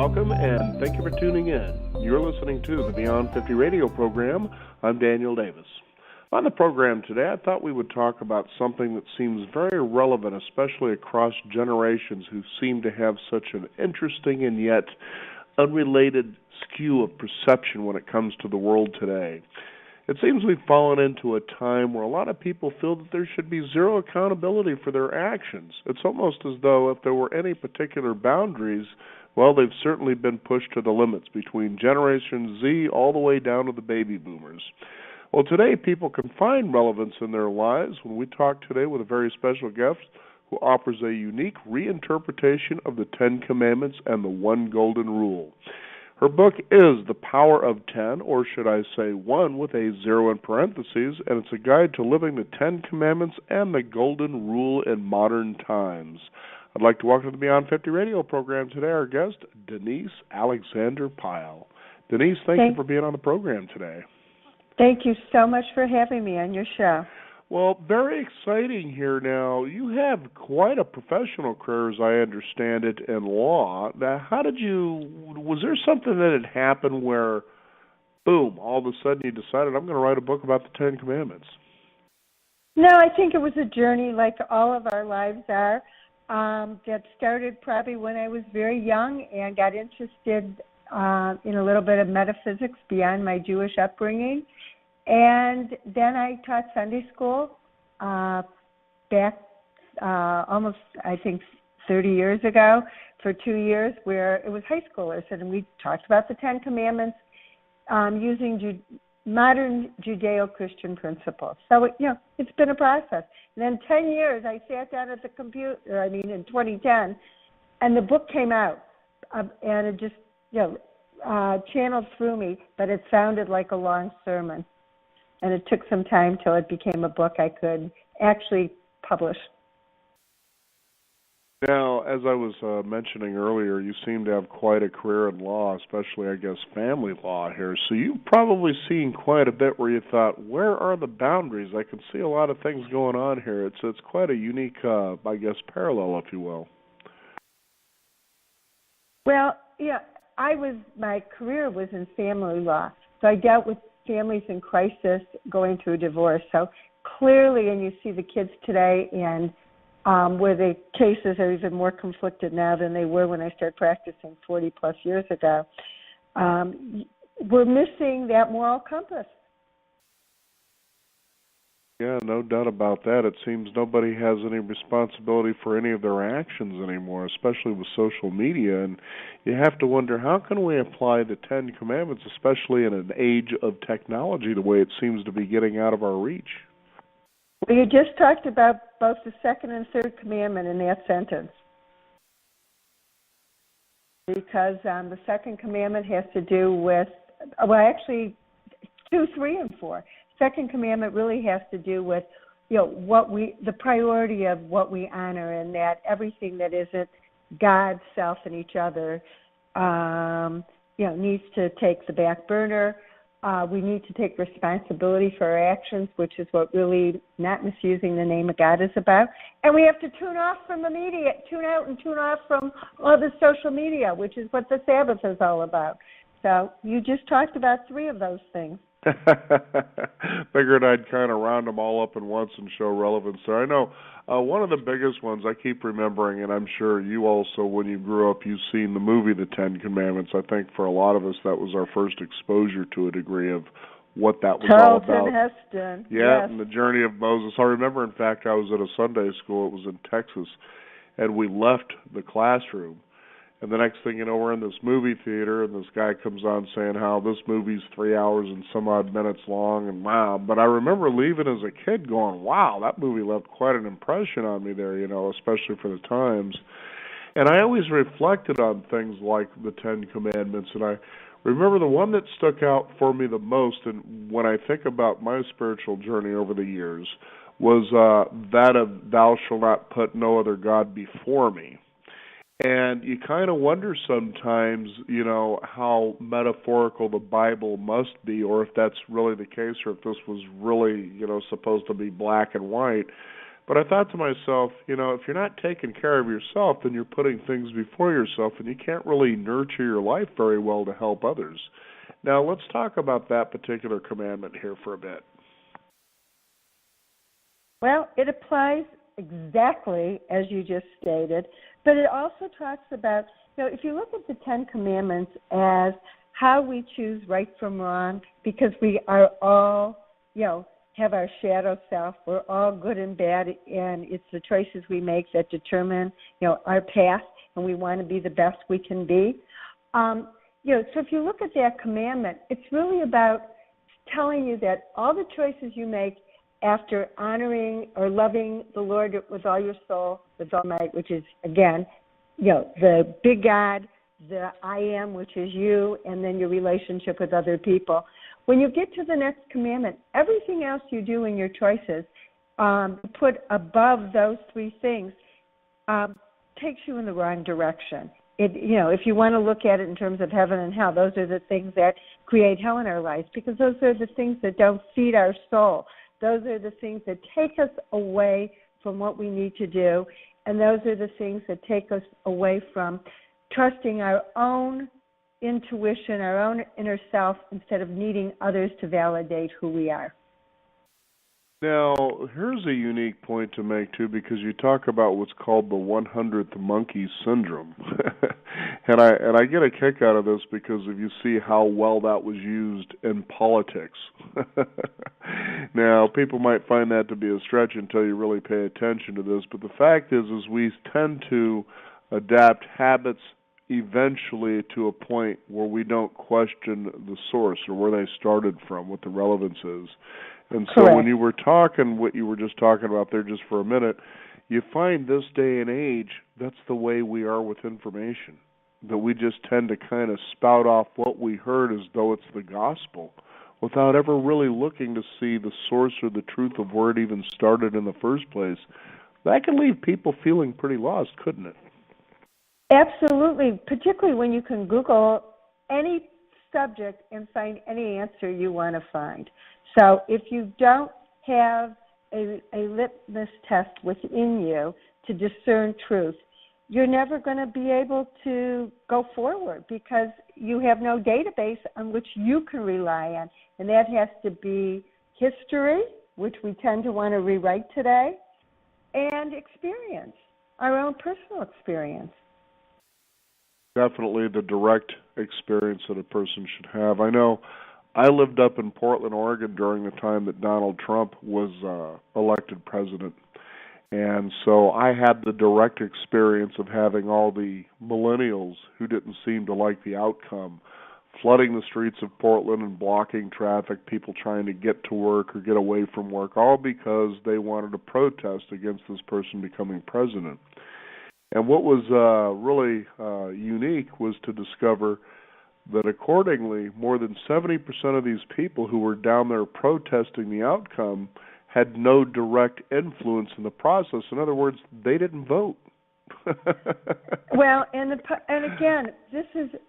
Welcome, and thank you for tuning in. You're listening to the Beyond 50 radio program. I'm Daniel Davis. On the program today, I thought we would talk about something that seems very relevant, especially across generations who seem to have such an interesting and yet unrelated skew of perception when it comes to the world today. It seems we've fallen into a time where a lot of people feel that there should be zero accountability for their actions. It's almost as though if there were any particular boundaries, well, they've certainly been pushed to the limits between Generation Z all the way down to the baby boomers. Well, today people can find relevance in their lives when we talk today with a very special guest who offers a unique reinterpretation of the Ten Commandments and the One Golden Rule. Her book is The Power of 10, or should I say 1 with a 0 in parentheses, and it's a guide to living the Ten Commandments and the Golden Rule in modern times. I'd like to welcome to the Beyond 50 radio program today our guest, Denise Alexander-Pyle. Denise, thank you for being on the program today. Thank you so much for having me on your show. Well, very exciting here now. You have quite a professional career, as I understand it, in law. Now, was there something that had happened where, boom, all of a sudden you decided, I'm going to write a book about the Ten Commandments? No, I think it was a journey like all of our lives are. That started probably when I was very young and got interested in a little bit of metaphysics beyond my Jewish upbringing. And then I taught Sunday school back almost, I think, 30 years ago for 2 years, where it was high schoolers. And we talked about the Ten Commandments using modern Judeo-Christian principles. So, it's been a process. And then 10 years, I sat down at the computer, in 2010, and the book came out. And it just, channeled through me, but it sounded like a long sermon. And it took some time till it became a book I could actually publish. Now, as I was mentioning earlier, you seem to have quite a career in law, especially, I guess, family law here. So you've probably seen quite a bit where you thought, where are the boundaries? I can see a lot of things going on here. It's quite a unique, parallel, if you will. Well, my career was in family law. So I dealt with families in crisis going through divorce. So clearly, and you see the kids today, and where the cases are even more conflicted now than they were when I started practicing 40-plus years ago, we're missing that moral compass. Yeah, no doubt about that. It seems nobody has any responsibility for any of their actions anymore, especially with social media. And you have to wonder, how can we apply the Ten Commandments, especially in an age of technology, the way it seems to be getting out of our reach? Well, you just talked about both the second and third commandment in that sentence. Because the second commandment has to do with, 2, 3, and 4. Second commandment really has to do with, the priority of what we honor, and that everything that isn't God, self, and each other, needs to take the back burner. We need to take responsibility for our actions, which is what really not misusing the name of God is about. And we have to tune out and tune off from all the social media, which is what the Sabbath is all about. So you just talked about 3 of those things. Figured I'd kind of round them all up in once and show relevance there. I know one of the biggest ones I keep remembering, and I'm sure you also, when you grew up, you've seen the movie The Ten Commandments. I think for a lot of us that was our first exposure to a degree of what that was all about. Charlton Heston. Yeah, yes. And the journey of Moses. I remember, in fact, I was at a Sunday school. It was in Texas, and we left the classroom. And the next thing you know, we're in this movie theater, and this guy comes on saying how this movie's 3 hours and some odd minutes long, and wow. But I remember leaving as a kid going, wow, that movie left quite an impression on me there, especially for the times. And I always reflected on things like the Ten Commandments, and I remember the one that stuck out for me the most, and when I think about my spiritual journey over the years, was that of thou shalt not put no other God before me. And you kind of wonder sometimes, how metaphorical the Bible must be, or if that's really the case, or if this was really, supposed to be black and white. But I thought to myself, if you're not taking care of yourself, then you're putting things before yourself, and you can't really nurture your life very well to help others. Now, let's talk about that particular commandment here for a bit. Well, it applies exactly as you just stated, but it also talks about, if you look at the Ten Commandments as how we choose right from wrong, because we are all, have our shadow self. We're all good and bad, and it's the choices we make that determine, our path, and we want to be the best we can be. So if you look at that commandment, it's really about telling you that all the choices you make after honoring or loving the Lord with all your soul, with all might, which is, again, the big God, the I am, which is you, and then your relationship with other people. When you get to the next commandment, everything else you do in your choices, put above those three things, takes you in the wrong direction. If you want to look at it in terms of heaven and hell, those are the things that create hell in our lives, because those are the things that don't feed our soul. Those are the things that take us away from what we need to do, and those are the things that take us away from trusting our own intuition, our own inner self, instead of needing others to validate who we are. Now, here's a unique point to make, too, because you talk about what's called the 100th monkey syndrome. and I get a kick out of this because if you see how well that was used in politics. Now, people might find that to be a stretch until you really pay attention to this, but the fact is we tend to adapt habits eventually to a point where we don't question the source or where they started from, what the relevance is. And so Correct. When you were talking, what you were just talking about there just for a minute, you find this day and age, that's the way we are with information, that we just tend to kind of spout off what we heard as though it's the gospel without ever really looking to see the source or the truth of where it even started in the first place. That can leave people feeling pretty lost, couldn't it? Absolutely, particularly when you can Google any subject and find any answer you want to find. So if you don't have a litmus test within you to discern truth, you're never going to be able to go forward because you have no database on which you can rely on. And that has to be history, which we tend to want to rewrite today, and experience, our own personal experience. Definitely the direct experience that a person should have. I know I lived up in Portland, Oregon during the time that Donald Trump was elected president. And so I had the direct experience of having all the millennials who didn't seem to like the outcome flooding the streets of Portland and blocking traffic, people trying to get to work or get away from work, all because they wanted to protest against this person becoming president. And what was really unique was to discover that accordingly, more than 70% of these people who were down there protesting the outcome had no direct influence in the process. In other words, they didn't vote. Well, and again,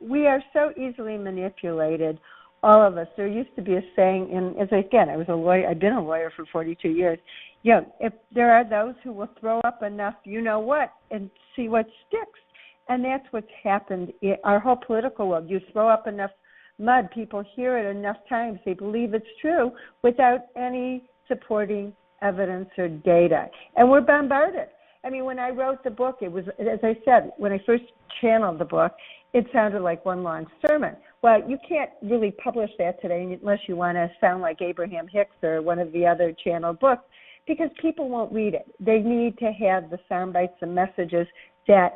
we are so easily manipulated, all of us. There used to be a saying, and I was a lawyer. I've been a lawyer for 42 years. If there are those who will throw up enough, and see what sticks. And that's what's happened in our whole political world. You throw up enough mud, people hear it enough times, they believe it's true without any supporting evidence or data. And we're bombarded. I mean, when I wrote the book, it was, as I said, when I first channeled the book, it sounded like one long sermon. Well, you can't really publish that today unless you want to sound like Abraham Hicks or one of the other channeled books, because people won't read it. They need to have the sound bites and messages that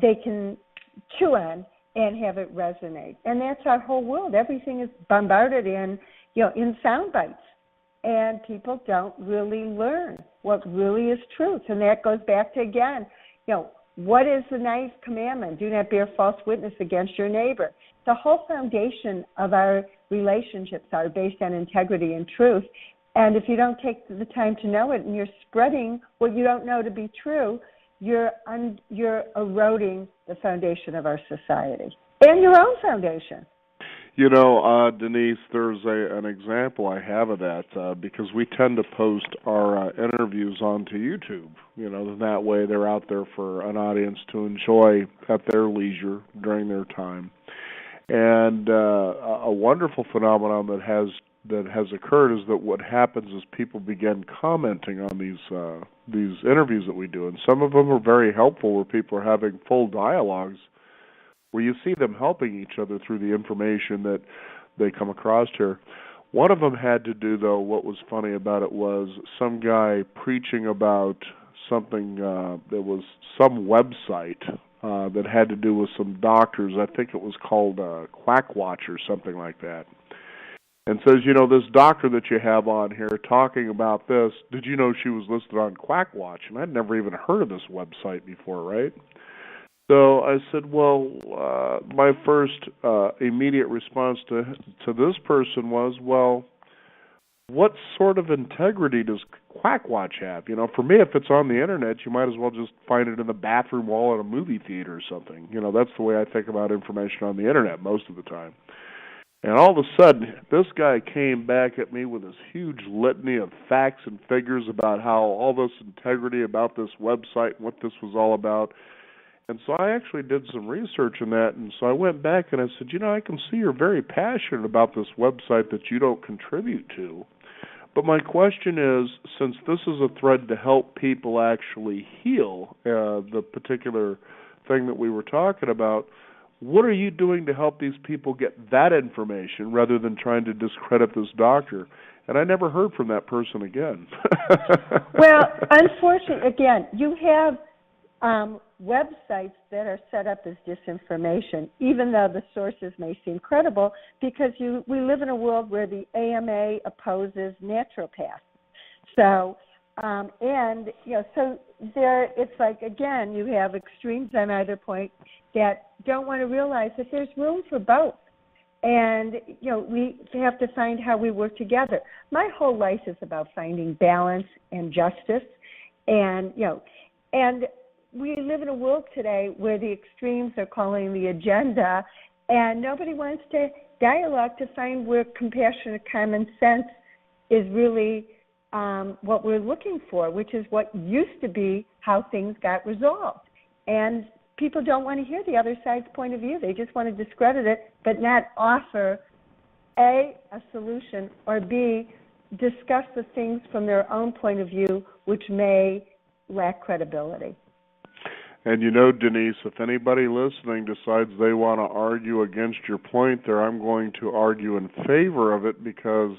they can chew on and have it resonate. And that's our whole world. Everything is bombarded in sound bites. And people don't really learn what really is truth. And that goes back to, again, what is the ninth commandment? Do not bear false witness against your neighbor. The whole foundation of our relationships are based on integrity and truth. And if you don't take the time to know it and you're spreading what you don't know to be true, you're eroding the foundation of our society and your own foundation. Denise, there's an example I have of that because we tend to post our interviews onto YouTube. That way they're out there for an audience to enjoy at their leisure during their time. And a wonderful phenomenon that has occurred is that what happens is people begin commenting on these interviews that we do, and some of them are very helpful, where people are having full dialogues where you see them helping each other through the information that they come across here. One of them had to do, though, what was funny about it was some guy preaching about something that was some website that had to do with some doctors. I think it was called Quackwatch or something like that. And says, this doctor that you have on here talking about this, did you know she was listed on Quackwatch? And I'd never even heard of this website before, right? So I said, well, my first immediate response to this person was, well, what sort of integrity does Quackwatch have? For me, if it's on the internet, you might as well just find it in the bathroom wall at a movie theater or something. That's the way I think about information on the internet most of the time. And all of a sudden, this guy came back at me with this huge litany of facts and figures about how all this integrity about this website and what this was all about. And so I actually did some research on that, and so I went back and I said, I can see you're very passionate about this website that you don't contribute to. But my question is, since this is a thread to help people actually heal the particular thing that we were talking about, what are you doing to help these people get that information rather than trying to discredit this doctor? And I never heard from that person again. Well, unfortunately, again, you have websites that are set up as disinformation, even though the sources may seem credible, because we live in a world where the AMA opposes naturopaths. So, so there, it's like, again, you have extremes on either point that don't want to realize that there's room for both. And, we have to find how we work together. My whole life is about finding balance and justice. And, and we live in a world today where the extremes are calling the agenda, and nobody wants to dialogue to find where compassionate common sense is really what we're looking for, which is what used to be how things got resolved. And people don't want to hear the other side's point of view. They just want to discredit it, but not offer, A, a solution, or B, discuss the things from their own point of view, which may lack credibility. And Denise, if anybody listening decides they want to argue against your point there, I'm going to argue in favor of it, because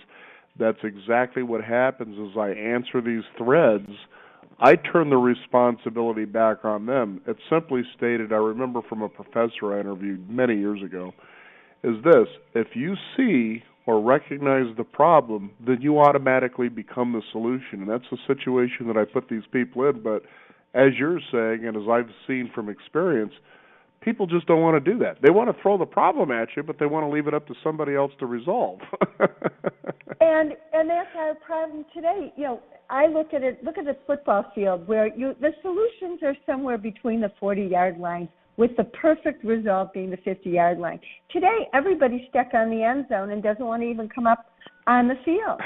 that's exactly what happens as I answer these threads. I turn the responsibility back on them. It's simply stated, I remember from a professor I interviewed many years ago, is this: if you see or recognize the problem, then you automatically become the solution. And that's the situation that I put these people in. But as you're saying, and as I've seen from experience, people just don't want to do that. They want to throw the problem at you, but they want to leave it up to somebody else to resolve. and that's our problem today. I look at the football field where the solutions are somewhere between the 40-yard line, with the perfect result being the 50-yard line. Today, everybody's stuck on the end zone and doesn't want to even come up on the field.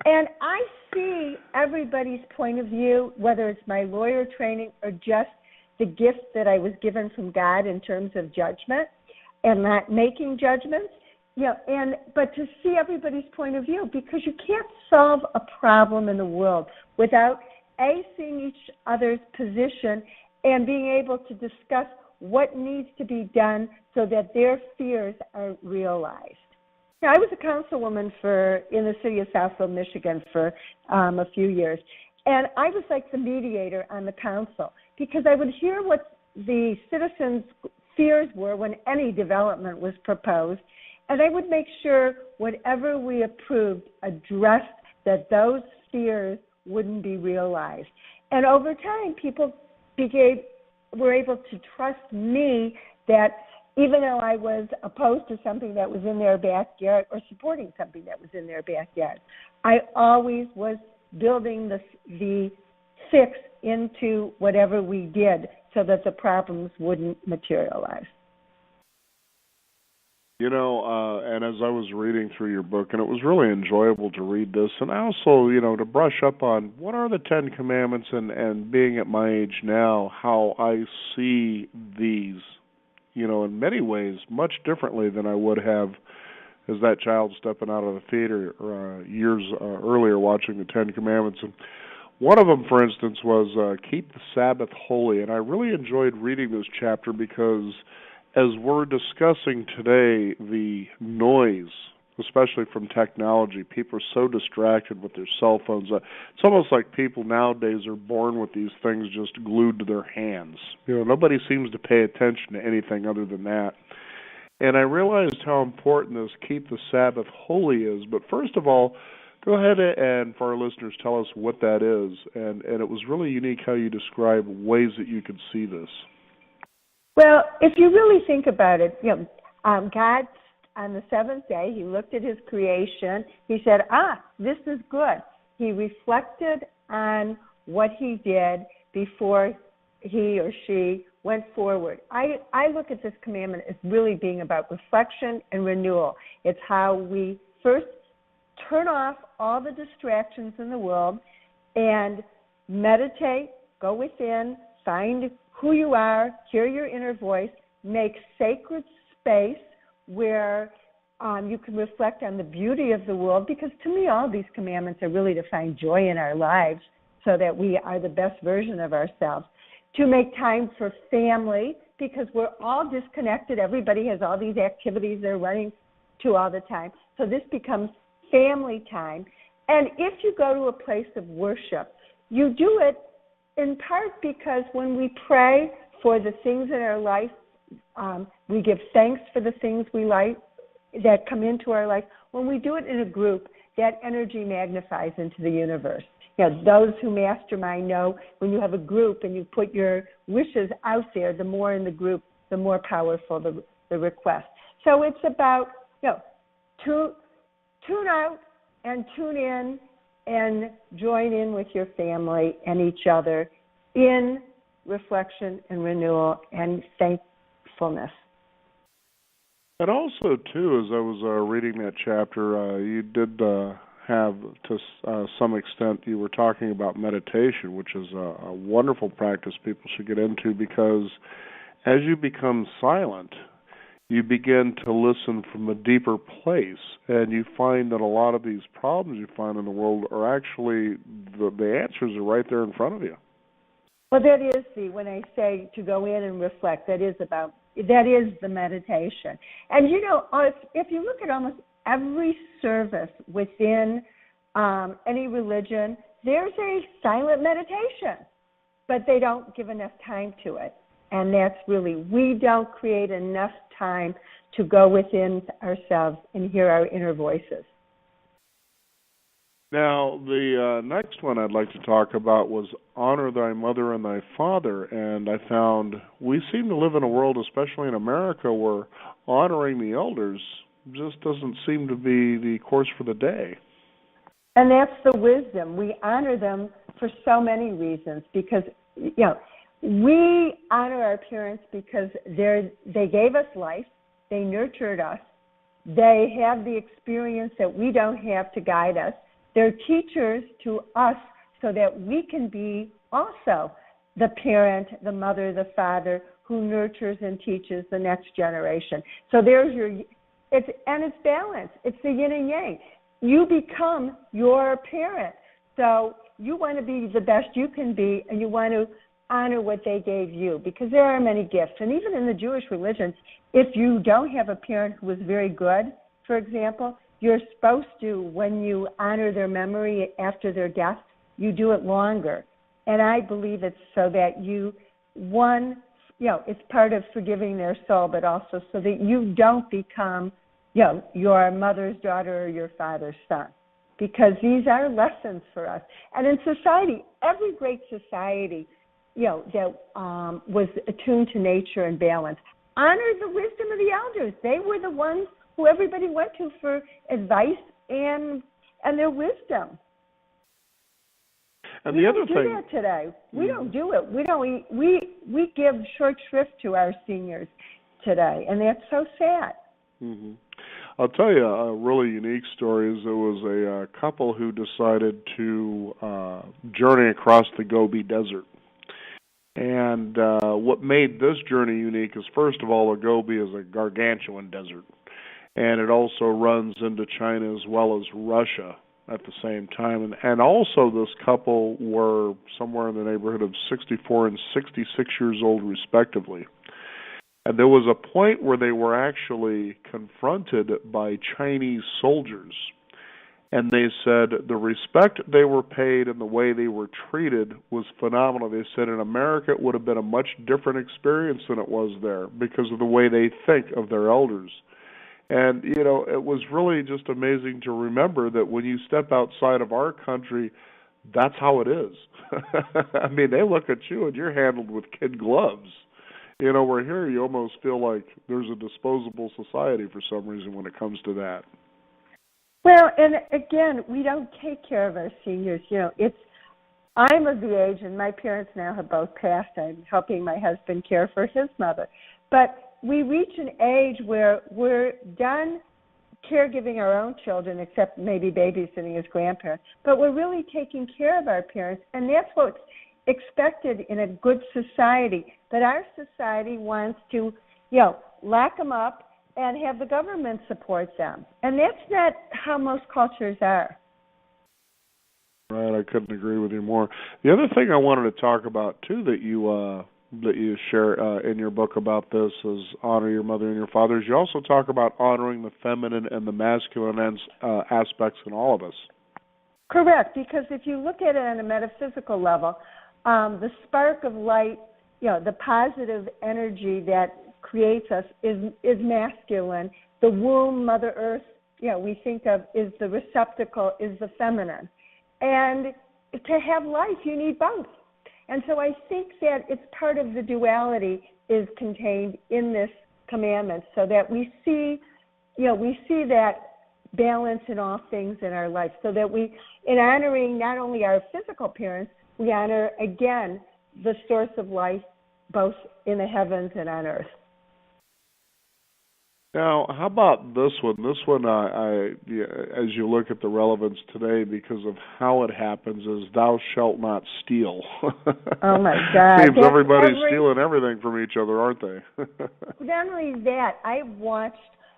And I see everybody's point of view, whether it's my lawyer training or just the gift that I was given from God in terms of judgment and not making judgments. But to see everybody's point of view, because you can't solve a problem in the world without seeing each other's position and being able to discuss what needs to be done so that their fears are realized. I was a councilwoman in the city of Southfield, Michigan for a few years, and I was like the mediator on the council, because I would hear what the citizens' fears were when any development was proposed, and I would make sure whatever we approved addressed that those fears wouldn't be realized. And over time, people were able to trust me that even though I was opposed to something that was in their backyard or supporting something that was in their backyard, I always was building the fix into whatever we did so that the problems wouldn't materialize. and as I was reading through your book, and it was really enjoyable to read this, and also, to brush up on what are the Ten Commandments, and being at my age now, how I see these, in many ways, much differently than I would have as that child stepping out of the theater years earlier watching the Ten Commandments. And one of them, for instance, was keep the Sabbath holy, and I really enjoyed reading this chapter because as we're discussing today, the noise, especially from technology, people are so distracted with their cell phones. It's almost like people nowadays are born with these things just glued to their hands. Nobody seems to pay attention to anything other than that. And I realized how important this keep the Sabbath holy is. But first of all, go ahead and, for our listeners, tell us what that is. And it was really unique how you describe ways that you could see this. Well, if you really think about it, God, on the seventh day, he looked at his creation. He said, this is good. He reflected on what he did before he or she went forward. I look at this commandment as really being about reflection and renewal. It's how we first turn off all the distractions in the world and meditate, go within, find who you are, hear your inner voice, make sacred space where you can reflect on the beauty of the world, because to me all these commandments are really to find joy in our lives so that we are the best version of ourselves. To make time for family, because we're all disconnected. Everybody has all these activities they're running to all the time. So this becomes family time. And if you go to a place of worship, you do it in part because when we pray for the things in our life, we give thanks for the things we like that come into our life. When we do it in a group, that energy magnifies into the universe. Those who mastermind know when you have a group and you put your wishes out there, the more in the group, the more powerful the request. So it's about, tune out and tune in and join in with your family and each other in reflection and renewal and thankfulness. And also, too, as I was reading that chapter, you did have, to some extent, you were talking about meditation, which is a wonderful practice people should get into, because as you become silent, you begin to listen from a deeper place, and you find that a lot of these problems you find in the world are actually, the answers are right there in front of you. Well, that is when I say to go in and reflect, that is the meditation. And, if you look at almost every service within any religion, there's a silent meditation, but they don't give enough time to it. And that's really, we don't create enough time to go within ourselves and hear our inner voices. Now, the next one I'd like to talk about was honor thy mother and thy father. And I found we seem to live in a world, especially in America, where honoring the elders just doesn't seem to be the course for the day. And that's the wisdom. We honor them for so many reasons, because, we honor our parents because they gave us life, they nurtured us, they have the experience that we don't have to guide us. They're teachers to us so that we can be also the parent, the mother, the father who nurtures and teaches the next generation. So it's balance. It's the yin and yang. You become your parent. So you want to be the best you can be, and you want to honor what they gave you, because there are many gifts. And even in the Jewish religion, if you don't have a parent who was very good, for example, you're supposed to, when you honor their memory after their death, you do it longer. And I believe it's so that it's part of forgiving their soul, but also so that you don't become, your mother's daughter or your father's son. Because these are lessons for us. And in society, every great society, that was attuned to nature and balance, honored the wisdom of the elders. They were the ones who everybody went to for advice and their wisdom. And the other thing, we don't do that today. We don't do it. We give short shrift to our seniors today, and that's so sad. Mm-hmm. I'll tell you a really unique story. Is there was a couple who decided to journey across the Gobi Desert. And what made this journey unique is, first of all, the Gobi is a gargantuan desert. And it also runs into China as well as Russia at the same time. And also this couple were somewhere in the neighborhood of 64 and 66 years old, respectively. And there was a point where they were actually confronted by Chinese soldiers. And they said the respect they were paid and the way they were treated was phenomenal. They said in America it would have been a much different experience than it was there because of the way they think of their elders. And, you know, it was really just amazing to remember that when you step outside of our country, that's how it is. I mean, they look at you and you're handled with kid gloves. You know, where here you almost feel like there's a disposable society for some reason when it comes to that. Well, and again, we don't take care of our seniors. You know, I'm of the age, and my parents now have both passed. I'm helping my husband care for his mother. But we reach an age where we're done caregiving our own children, except maybe babysitting as grandparents. But we're really taking care of our parents, and that's what's expected in a good society. But our society wants to, you know, lock them up and have the government support them. And that's not how most cultures are. Right, I couldn't agree with you more. The other thing I wanted to talk about, too, that you share in your book about this is honor your mother and your father. You also talk about honoring the feminine and the masculine aspects in all of us. Correct, because if you look at it on a metaphysical level, the spark of light, you know, the positive energy that creates us is masculine. The womb, Mother Earth, you know, we think of is the receptacle, is the feminine. And to have life, you need both. And so I think that it's part of the duality is contained in this commandment, so that we see that balance in all things in our life, so that we, in honoring not only our physical parents, we honor, again, the source of life, both in the heavens and on earth. Now, how about this one? This one, as you look at the relevance today, because of how it happens, is "Thou shalt not steal." Oh my God! Seems everybody's stealing everything from each other, aren't they? Not only that, I've watched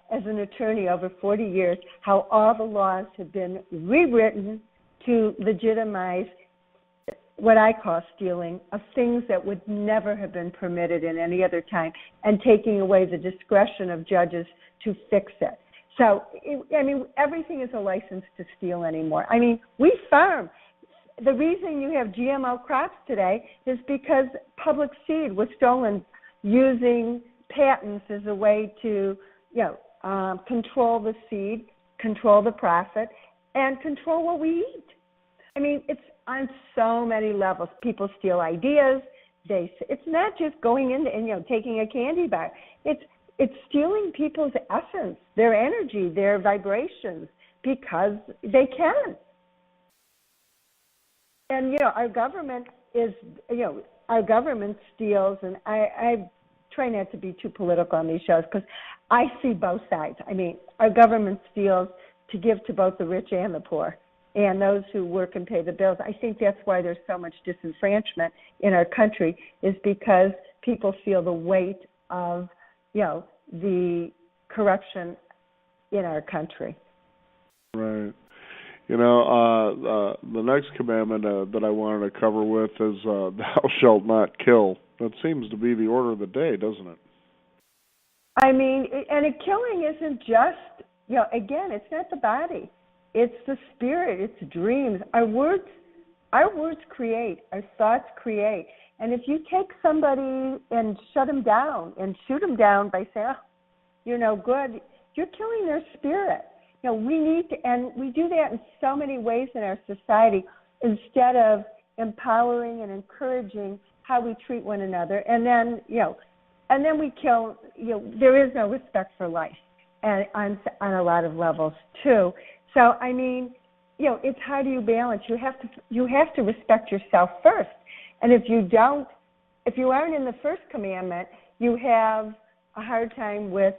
as an attorney over 40 years how all the laws have been rewritten to legitimize what I call stealing of things that would never have been permitted in any other time, and taking away the discretion of judges to fix it. So, everything is a license to steal anymore. I mean, we farm. The reason you have GMO crops today is because public seed was stolen using patents as a way to, control the seed, control the profit, and control what we eat. I mean, it's on so many levels. People steal ideas. It's not just going in and taking a candy bar. It's stealing people's essence, their energy, their vibrations, because they can. And our government steals, and I try not to be too political on these shows because I see both sides. I mean, our government steals to give to both the rich and the poor, and those who work and pay the bills. I think that's why there's so much disenfranchisement in our country, is because people feel the weight of, the corruption in our country. Right. The next commandment that I wanted to cover with is "Thou shalt not kill." That seems to be the order of the day, doesn't it? I mean, and killing isn't just, again, it's not the body. It's the spirit. It's dreams. Our words create. Our thoughts create. And if you take somebody and shut them down and shoot them down by saying, "Oh, you're no good," you're killing their spirit. We need to, and we do that in so many ways in our society, instead of empowering and encouraging how we treat one another. And then we kill. There is no respect for life, and on a lot of levels too. So I mean, it's how do you balance? You have to respect yourself first. And if you aren't in the first commandment, you have a hard time with,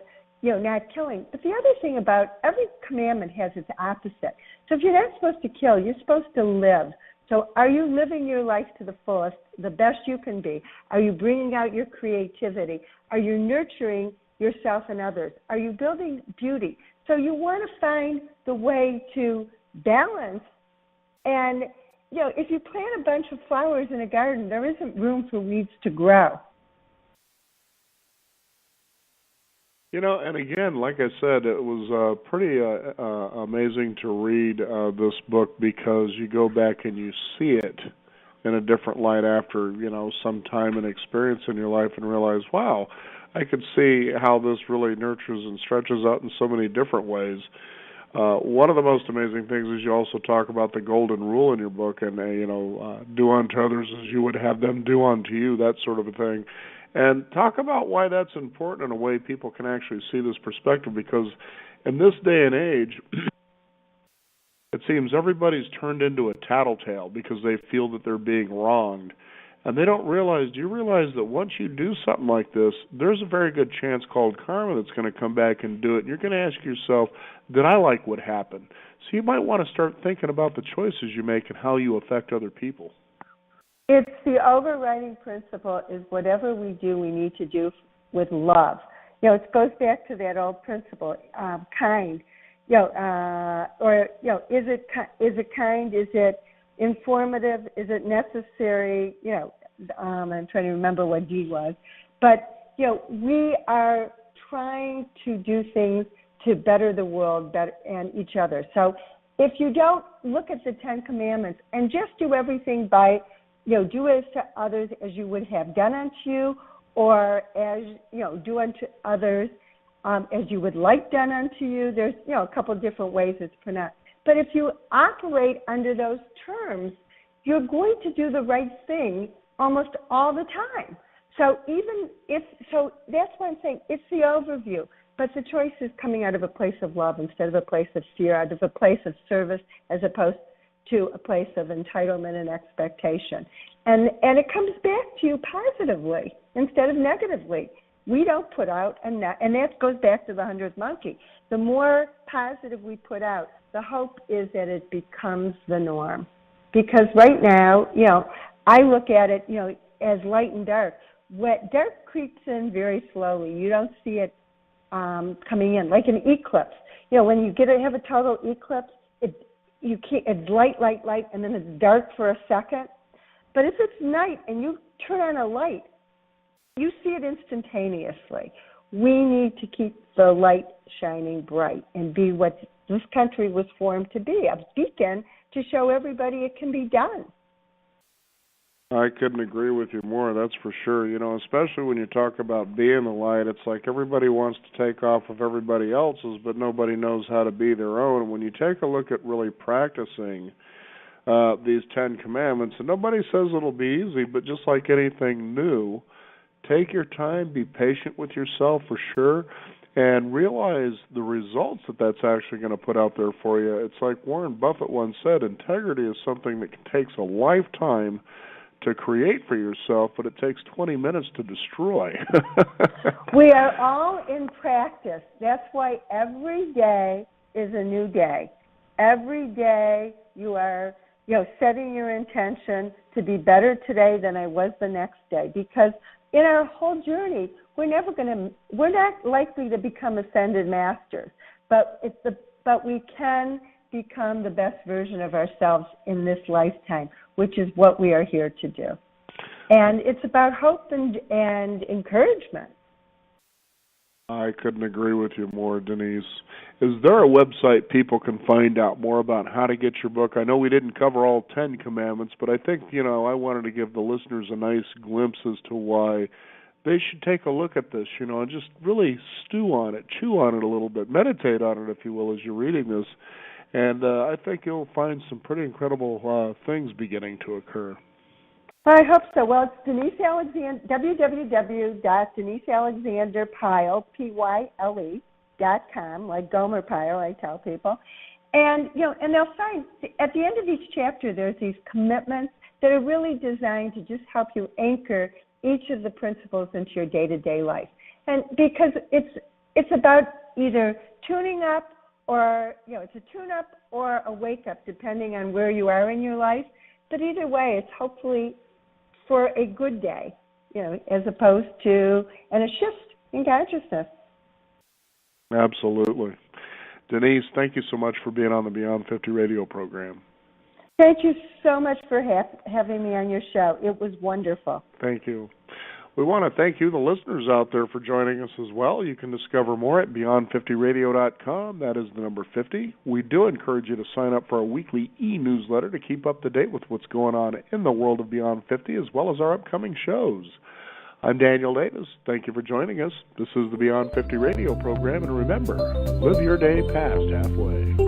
not killing. But the other thing about every commandment has its opposite. So if you're not supposed to kill, you're supposed to live. So are you living your life to the fullest, the best you can be? Are you bringing out your creativity? Are you nurturing yourself and others? Are you building beauty? So you want to find the way to balance. And, if you plant a bunch of flowers in a garden, there isn't room for weeds to grow. And again, like I said, it was pretty amazing to read this book because you go back and you see it in a different light after, some time and experience in your life and realize, wow, I could see how this really nurtures and stretches out in so many different ways. One of the most amazing things is you also talk about the golden rule in your book and, do unto others as you would have them do unto you, that sort of a thing. And talk about why that's important in a way people can actually see this perspective, because in this day and age, it seems everybody's turned into a tattletale because they feel that they're being wronged. And they don't realize, do you realize that once you do something like this, there's a very good chance called karma that's going to come back and do it. And you're going to ask yourself, did I like what happened? So you might want to start thinking about the choices you make and how you affect other people. It's the overriding principle is whatever we do, we need to do with love. It goes back to that old principle, kind. Is it kind? Is it informative? Is it necessary? I'm trying to remember what D was. But, we are trying to do things to better the world and each other. So if you don't look at the Ten Commandments and just do everything by do as to others as you would have done unto you, or as, do unto others as you would like done unto you. There's, a couple of different ways it's pronounced. But if you operate under those terms, you're going to do the right thing almost all the time. So that's why I'm saying it's the overview. But the choice is coming out of a place of love instead of a place of fear, out of a place of service as opposed to a place of entitlement and expectation. And it comes back to you positively instead of negatively. We don't put out, and that goes back to the 100th monkey. The more positive we put out, the hope is that it becomes the norm. Because right now, I look at it, as light and dark. Dark creeps in very slowly. You don't see it coming in, like an eclipse. When you have a total eclipse, it's light, and then it's dark for a second. But if it's night and you turn on a light, you see it instantaneously. We need to keep the light shining bright and be what this country was formed to be, a beacon to show everybody it can be done. I couldn't agree with you more, that's for sure. Especially when you talk about being the light, it's like everybody wants to take off of everybody else's, but nobody knows how to be their own. And when you take a look at really practicing these 10 commandments, and nobody says it'll be easy, but just like anything new, take your time, be patient with yourself for sure, and realize the results that's actually going to put out there for you. It's like Warren Buffett once said, integrity is something that takes a lifetime to create for yourself, but it takes 20 minutes to destroy. We are all in practice. That's why every day is a new day. Every day you are, setting your intention to be better today than I was the next day. Because in our whole journey, we're not likely to become ascended masters, but we can become the best version of ourselves in this lifetime, which is what we are here to do. And it's about hope and encouragement. I couldn't agree with you more, Denise. Is there a website people can find out more about how to get your book? I know we didn't cover all 10 commandments, but I think, I wanted to give the listeners a nice glimpse as to why they should take a look at this, and just really stew on it, chew on it a little bit, meditate on it, if you will, as you're reading this. And I think you'll find some pretty incredible things beginning to occur. I hope so. Well, it's Denise Alexander, www.DeniseAlexander-Pyle, Pyle.com, like Gomer Pyle, I tell people. And, and they'll find, at the end of each chapter, there's these commitments that are really designed to just help you anchor each of the principles into your day-to-day life. And because it's about either tuning up or, it's a tune-up or a wake-up, depending on where you are in your life. But either way, it's hopefully for a good day, as opposed to a shift in consciousness. Absolutely. Denise, thank you so much for being on the Beyond 50 radio program. Thank you so much for having me on your show. It was wonderful. Thank you. We want to thank you, the listeners out there, for joining us as well. You can discover more at beyond50radio.com. That is the number 50. We do encourage you to sign up for our weekly e-newsletter to keep up to date with what's going on in the world of Beyond 50, as well as our upcoming shows. I'm Daniel Davis. Thank you for joining us. This is the Beyond 50 radio program, and remember, live your day past halfway.